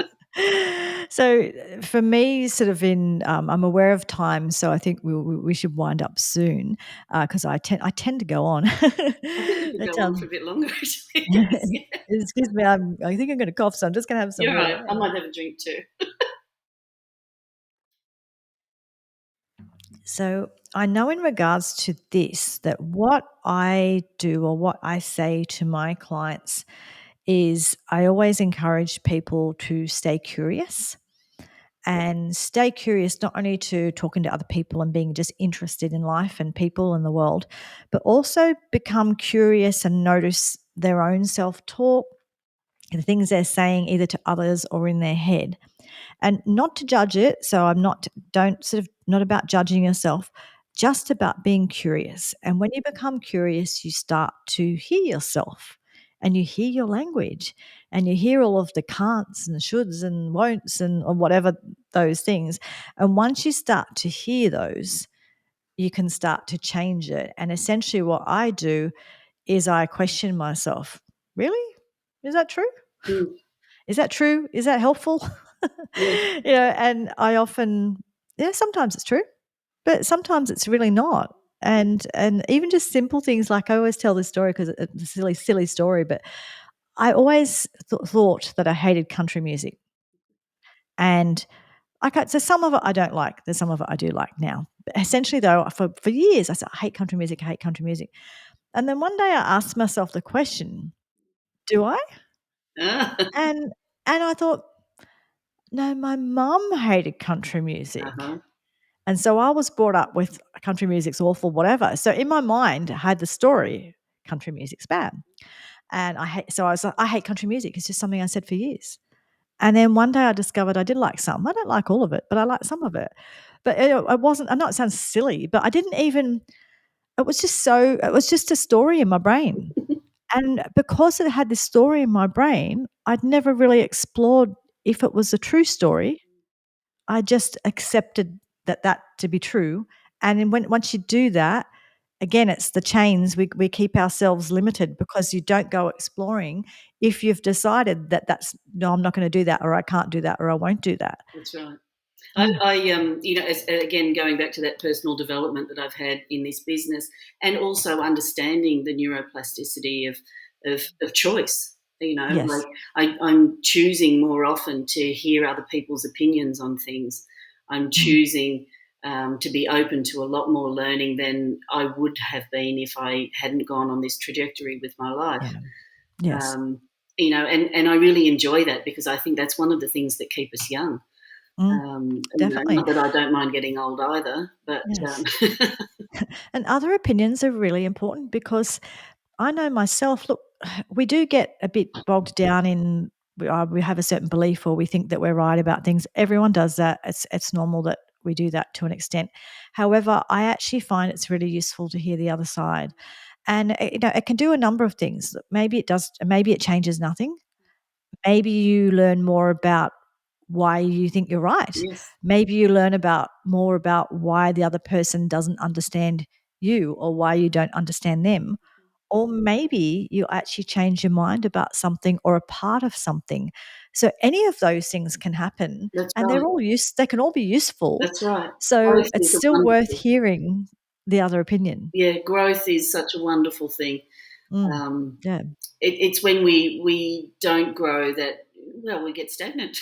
So for me, sort of I'm aware of time, so I think we should wind up soon because I tend to go on. I think we could But, go on for a bit longer, actually. excuse me, I think I'm going to cough, so I'm just going to have some You're right. water. I might have a drink too. So I know in regards to this that what I do or what I say to my clients is I always encourage people to stay curious and stay curious, not only to talking to other people and being just interested in life and people and the world, but also become curious and notice their own self-talk, the things they're saying either to others or in their head, and not to judge it. So don't sort of not about judging yourself, just about being curious. And when you become curious, you start to hear yourself and you hear your language and you hear all of the can'ts and shoulds and won'ts and or whatever those things. And once you start to hear those, you can start to change it. And essentially what I do is I question myself. Really? Is that true? Mm, Is that true? Is that helpful? yeah. And I often, yeah, sometimes it's true, but sometimes it's really not. And even just simple things like I always tell this story because it's a silly story, but I always thought that I hated country music, and so some of it I don't like. There's some of it I do like now. But essentially, though, for years I said I hate country music. I hate country music, and then one day I asked myself the question, "Do I?" Ah, And I thought, no, my mum hated country music. uh-huh. And so I was brought up with country music's awful, whatever. So in my mind, I had the story, country music's bad. And I was like, I hate country music. It's just something I said for years. And then one day I discovered I did like some. I don't like all of it, but I like some of it. But it wasn't, I know it sounds silly, but I didn't even, it was just a story in my brain. And because it had this story in my brain, I'd never really explored if it was a true story. I just accepted that to be true, and then once you do that, again, it's the chains. We keep ourselves limited because you don't go exploring if you've decided that no, I'm not gonna do that, or I can't do that, or I won't do that. That's right. Mm. Again, going back to that personal development that I've had in this business, and also understanding the neuroplasticity of choice. Yes. I'm choosing more often to hear other people's opinions on things. I'm Mm. choosing to be open to a lot more learning than I would have been if I hadn't gone on this trajectory with my life. Yeah. Yes. Um, and I really enjoy that because I think that's one of the things that keep us young. Mm. Definitely. Not that I don't mind getting old either, but Yes. And other opinions are really important because I know myself, look, we do get a bit bogged down in we have a certain belief or we think that we're right about things. Everyone does that. It's normal that we do that to an extent. However, I actually find it's really useful to hear the other side. And it can do a number of things. Maybe it changes nothing. Maybe you learn more about why you think you're right. yes, Maybe you learn about more about why the other person doesn't understand you or why you don't understand them, or maybe you actually change your mind about something or a part of something. So any of those things can happen, that's and right. they can all be useful. That's right. So Growth it's is a still worth wonderful, hearing the other opinion. yeah. Growth is such a wonderful thing. Mm. Um, Yeah. it's when we don't grow that we get stagnant.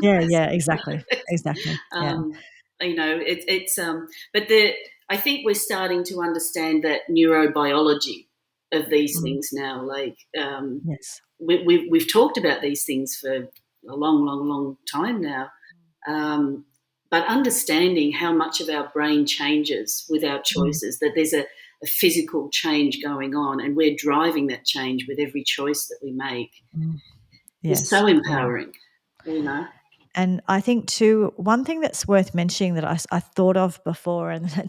Yeah, yeah, exactly. Exactly. Yeah. um, but I think we're starting to understand that neurobiology of these Mm. things now. Like Yes. we've talked about these things for a long, long, long time now. Um, but understanding how much of our brain changes with our Mm. choices, that there's a physical change going on, and we're driving that change with every choice that we make, Mm. is Yes. so Yeah. empowering. You know, And I think too, one thing that's worth mentioning that I thought of before and then it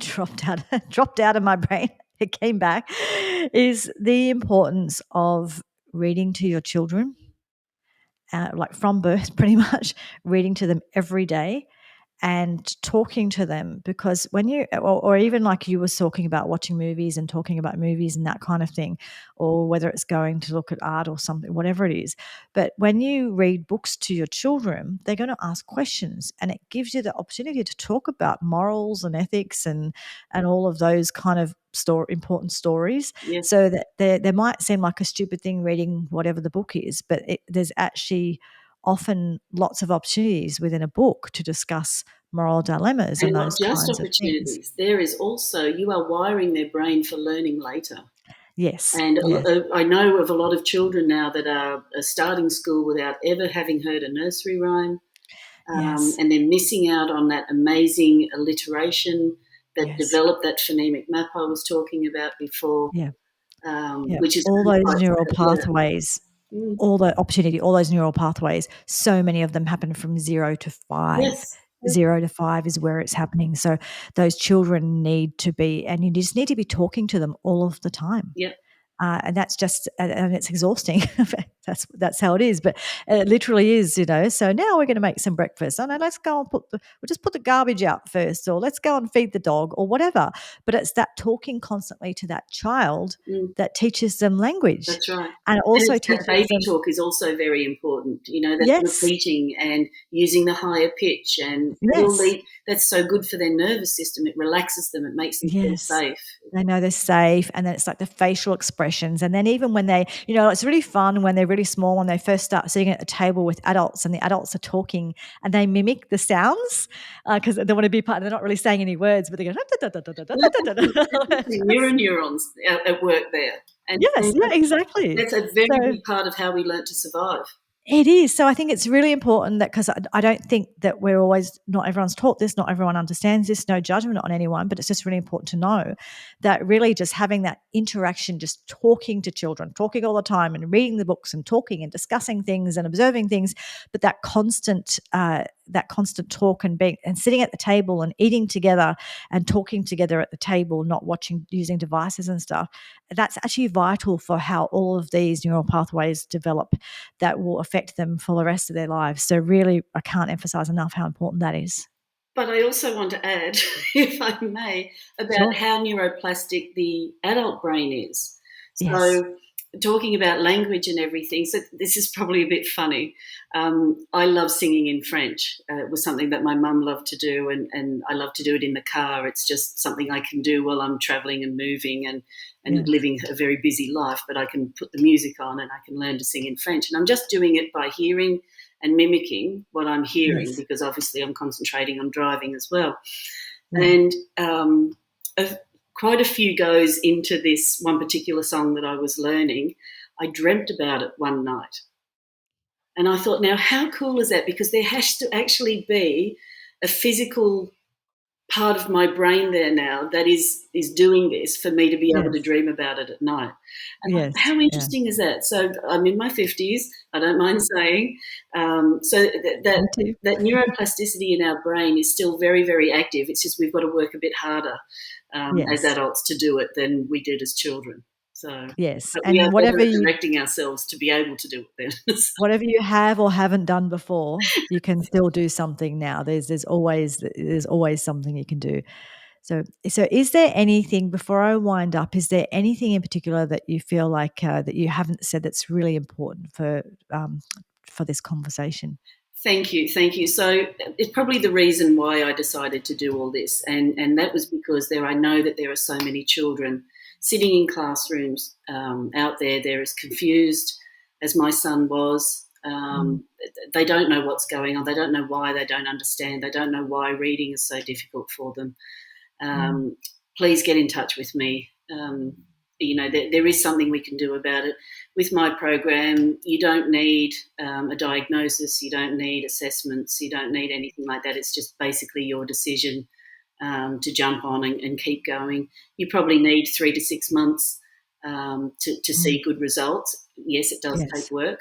dropped out of my brain, it came back, is the importance of reading to your children, like from birth, pretty much reading to them every day and talking to them, because when you or even like you was talking about watching movies and talking about movies and that kind of thing, or whether it's going to look at art or something, whatever it is, but when you read books to your children, they're going to ask questions, and it gives you the opportunity to talk about morals and ethics and all of those kind of important stories, Yeah. so that they might seem like a stupid thing reading whatever the book is, but there's actually often lots of opportunities within a book to discuss moral dilemmas And and not those just kinds of things. opportunities, there is also, you are wiring their brain for learning later. Yes, And yes, I know of a lot of children now that are starting school without ever having heard a nursery rhyme, yes, and they're missing out on that amazing alliteration that yes, developed that phonemic map I was talking about before, yeah, yeah. which is All really those quite neural sad. Yeah. pathways, Mm. all the opportunity, all those neural pathways, so many of them happen from 0 to 5. Yes. Yes. 0 to 5 is where it's happening. So those children need to be, and you just need to be talking to them all of the time. Yep. And that's just, and it's exhausting. That's how it is. But it literally is, So now we're going to make some breakfast. Oh no, let's go and we'll just put the garbage out first, or let's go and feed the dog, or whatever. But it's that talking constantly to that child Mm. that teaches them language, That's right. and it And also it's that teaches baby them. talk is also very important, that Yes, repeating and using the higher pitch, and that all yes, that's so good for their nervous system. It relaxes them, it makes them feel yes. safe. They know they're safe, and then it's like the facial expressions, and then even when they, it's really fun when they're really small, when they first start sitting at a table with adults, and the adults are talking, and they mimic the sounds because they want to be part. They're not really saying any words, but they go. Well, that's actually mirror neurons at work there. Yes, And yeah, exactly. that's a very So big part of how we learn to survive. it is. So I think it's really important that, because I don't think that not everyone's taught this, not everyone understands this, no judgment on anyone, but it's just really important to know that really just having that interaction, just talking to children, talking all the time and reading the books and talking and discussing things and observing things, but that constant talk and being and sitting at the table and eating together and talking together at the table, not using devices and stuff, that's actually vital for how all of these neural pathways develop that will affect them for the rest of their lives. So really, I can't emphasize enough how important that is. But I also want to add, if I may, about Sure. how neuroplastic the adult brain is. Yes. So, talking about language and everything, so this is probably a bit funny. I love singing in French. It was something that my mum loved to do, and I love to do it in the car. It's just something I can do while I'm traveling and moving and Yes. living a very busy life, but I can put the music on and I can learn to sing in French. And I'm just doing it by hearing and mimicking what I'm hearing, Yes. because obviously I'm concentrating on driving as well. Yeah. And quite a few goes into this one particular song that I was learning, I dreamt about it one night. And I thought, now how cool is that? Because there has to actually be a physical part of my brain there now that is doing this for me to be able to Yes. dream about it at night. And Yes. how Yeah. interesting is that? So I'm in my 50s, I don't mind saying. So Me too. that neuroplasticity in our brain is still very, very active. It's just we've got to work a bit harder as Yes. adults to do it than we did as children. So, Yes. but we are And better at directing ourselves to be able to do it then. whatever you have or haven't done before, you can still do something now. There's always something you can do. So is there anything, before I wind up, is there anything in particular that you feel like that you haven't said that's really important for this conversation? Thank you, thank you. So it's probably the reason why I decided to do all this, and that was because I know that there are so many children sitting in classrooms out there. They're as confused as my son was. Mm, They don't know what's going on. They don't know why. They don't understand. They don't know why reading is so difficult for them. mm, Please get in touch with me. There is something we can do about it. With my program, you don't need a diagnosis, you don't need assessments, you don't need anything like that. It's just basically your decision to jump on and keep going. You probably need 3 to 6 months to mm. see good results. Yes, it does take Yes. work.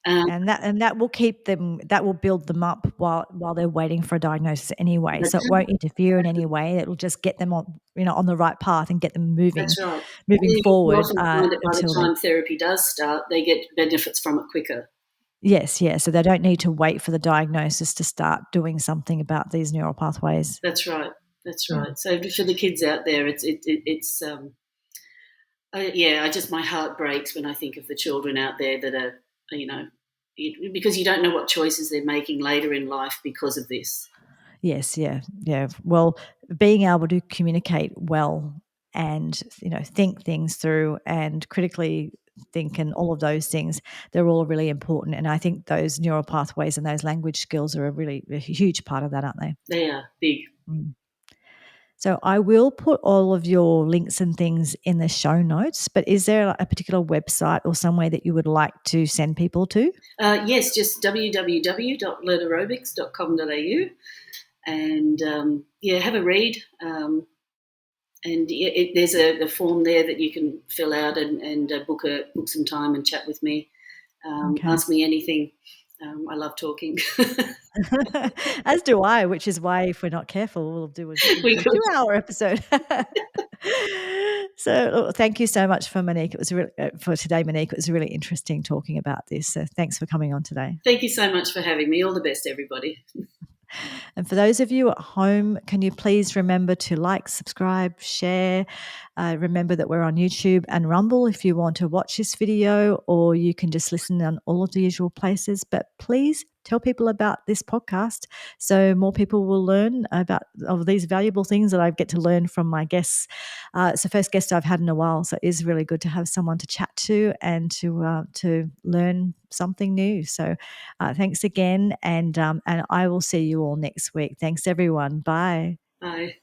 And that will keep them, that will build them up while they're waiting for a diagnosis anyway. So it That's won't interfere in any way. It will just get them on the right path and get them moving That's right. You forward often find that by the until they. time therapy does start, they get benefits from it quicker. Yes, yes. So they don't need to wait for the diagnosis to start doing something about these neural pathways. That's right. That's Yeah. right. So for the kids out there, my heart breaks when I think of the children out there that are, because you don't know what choices they're making later in life because of this. Yes, yeah, yeah. Well, being able to communicate well and, think things through and critically think and all of those things, they're all really important. And I think those neural pathways and those language skills are a huge part of that, aren't they? They are big. Mm. So I will put all of your links and things in the show notes, but is there a particular website or somewhere that you would like to send people to? Yes, just www.learnaerobics.com.au and have a read. And there's a form there that you can fill out and book some time and chat with me. Okay. Ask me anything. I love talking. As do I, which is why if we're not careful, we'll do a We could. 2-hour episode. So thank you so much for Monique. It was for today, Monique. It was really interesting talking about this. So thanks for coming on today. Thank you so much for having me. All the best, everybody. And for those of you at home, can you please remember to like, subscribe, share? Remember that we're on YouTube and Rumble if you want to watch this video, or you can just listen on all of the usual places. But please tell people about this podcast so more people will learn about of these valuable things that I get to learn from my guests. It's the first guest I've had in a while, so it is really good to have someone to chat to and to learn something new. So thanks again, and I will see you all next week. Thanks, everyone. Bye. Bye.